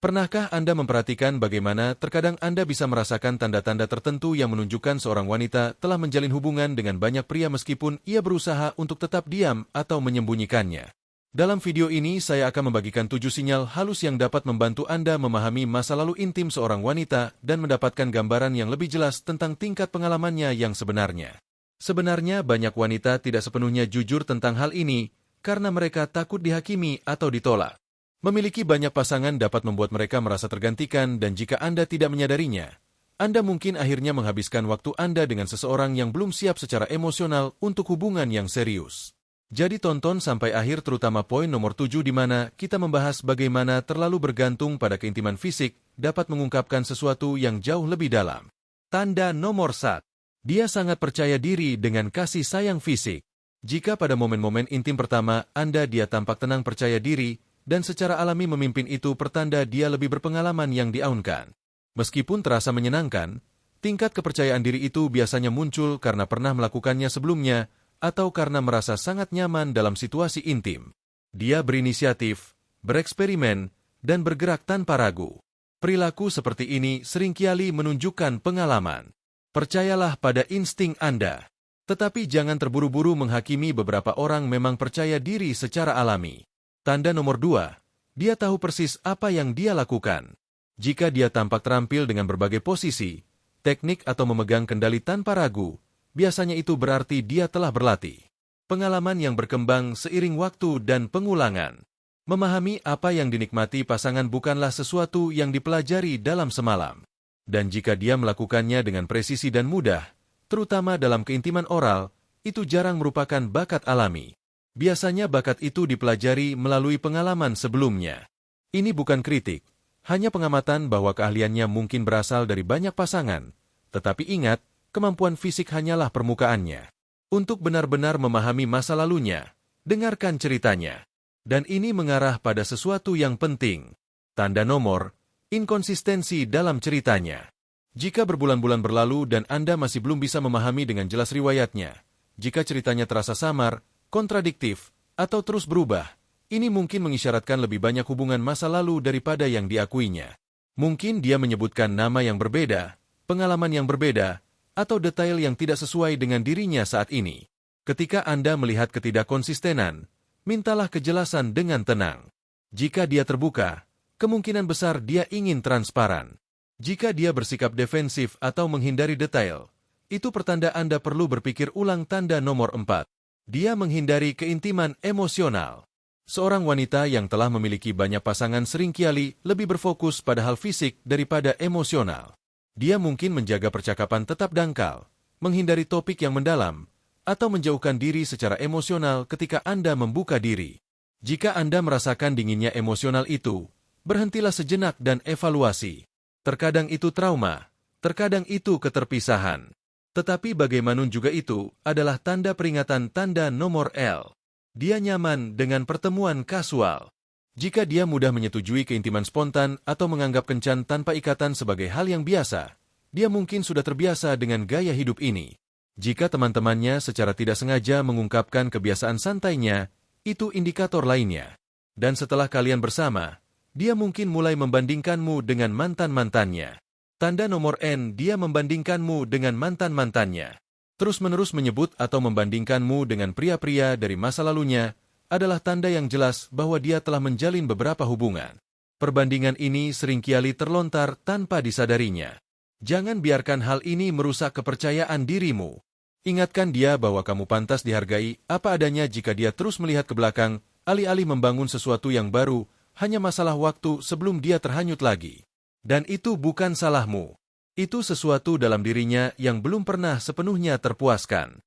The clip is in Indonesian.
Pernahkah Anda memperhatikan bagaimana terkadang Anda bisa merasakan tanda-tanda tertentu yang menunjukkan seorang wanita telah menjalin hubungan dengan banyak pria meskipun ia berusaha untuk tetap diam atau menyembunyikannya? Dalam video ini, saya akan membagikan 7 sinyal halus yang dapat membantu Anda memahami masa lalu intim seorang wanita dan mendapatkan gambaran yang lebih jelas tentang tingkat pengalamannya yang sebenarnya. Sebenarnya, banyak wanita tidak sepenuhnya jujur tentang hal ini karena mereka takut dihakimi atau ditolak. Memiliki banyak pasangan dapat membuat mereka merasa tergantikan dan jika Anda tidak menyadarinya, Anda mungkin akhirnya menghabiskan waktu Anda dengan seseorang yang belum siap secara emosional untuk hubungan yang serius. Jadi tonton sampai akhir terutama poin nomor 7 di mana kita membahas bagaimana terlalu bergantung pada keintiman fisik dapat mengungkapkan sesuatu yang jauh lebih dalam. Tanda nomor 1. Dia sangat percaya diri dengan kasih sayang fisik. Jika pada momen-momen intim pertama dia tampak tenang percaya diri, dan secara alami memimpin itu pertanda dia lebih berpengalaman yang diaunkan. Meskipun terasa menyenangkan, tingkat kepercayaan diri itu biasanya muncul karena pernah melakukannya sebelumnya atau karena merasa sangat nyaman dalam situasi intim. Dia berinisiatif, bereksperimen, dan bergerak tanpa ragu. Perilaku seperti ini seringkali menunjukkan pengalaman. Percayalah pada insting Anda. Tetapi jangan terburu-buru menghakimi beberapa orang memang percaya diri secara alami. Tanda nomor 2, dia tahu persis apa yang dia lakukan. Jika dia tampak terampil dengan berbagai posisi, teknik atau memegang kendali tanpa ragu, biasanya itu berarti dia telah berlatih. Pengalaman yang berkembang seiring waktu dan pengulangan. Memahami apa yang dinikmati pasangan bukanlah sesuatu yang dipelajari dalam semalam. Dan jika dia melakukannya dengan presisi dan mudah, terutama dalam keintiman oral, itu jarang merupakan bakat alami. Biasanya bakat itu dipelajari melalui pengalaman sebelumnya. Ini bukan kritik, hanya pengamatan bahwa keahliannya mungkin berasal dari banyak pasangan. Tetapi ingat, kemampuan fisik hanyalah permukaannya. Untuk benar-benar memahami masa lalunya, dengarkan ceritanya. Dan ini mengarah pada sesuatu yang penting. Tanda nomor, inkonsistensi dalam ceritanya. Jika berbulan-bulan berlalu dan Anda masih belum bisa memahami dengan jelas riwayatnya, jika ceritanya terasa samar, kontradiktif, atau terus berubah, ini mungkin mengisyaratkan lebih banyak hubungan masa lalu daripada yang diakuinya. Mungkin dia menyebutkan nama yang berbeda, pengalaman yang berbeda, atau detail yang tidak sesuai dengan dirinya saat ini. Ketika Anda melihat ketidakkonsistenan, mintalah kejelasan dengan tenang. Jika dia terbuka, kemungkinan besar dia ingin transparan. Jika dia bersikap defensif atau menghindari detail, itu pertanda Anda perlu berpikir ulang. Tanda nomor 4. Dia menghindari keintiman emosional. Seorang wanita yang telah memiliki banyak pasangan seringkali lebih berfokus pada hal fisik daripada emosional. Dia mungkin menjaga percakapan tetap dangkal, menghindari topik yang mendalam, atau menjauhkan diri secara emosional ketika Anda membuka diri. Jika Anda merasakan dinginnya emosional itu, berhentilah sejenak dan evaluasi. Terkadang itu trauma, terkadang itu keterpisahan. Tetapi bagaimanapun juga itu adalah tanda peringatan. Tanda nomor L. Dia nyaman dengan pertemuan kasual. Jika dia mudah menyetujui keintiman spontan atau menganggap kencan tanpa ikatan sebagai hal yang biasa, dia mungkin sudah terbiasa dengan gaya hidup ini. Jika teman-temannya secara tidak sengaja mengungkapkan kebiasaan santainya, itu indikator lainnya. Dan setelah kalian bersama, dia mungkin mulai membandingkanmu dengan mantan-mantannya. Tanda nomor N, dia membandingkanmu dengan mantan-mantannya. Terus-menerus menyebut atau membandingkanmu dengan pria-pria dari masa lalunya adalah tanda yang jelas bahwa dia telah menjalin beberapa hubungan. Perbandingan ini seringkali terlontar tanpa disadarinya. Jangan biarkan hal ini merusak kepercayaan dirimu. Ingatkan dia bahwa kamu pantas dihargai apa adanya. Jika dia terus melihat ke belakang, alih-alih membangun sesuatu yang baru, hanya masalah waktu sebelum dia terhanyut lagi. Dan itu bukan salahmu. Itu sesuatu dalam dirinya yang belum pernah sepenuhnya terpuaskan.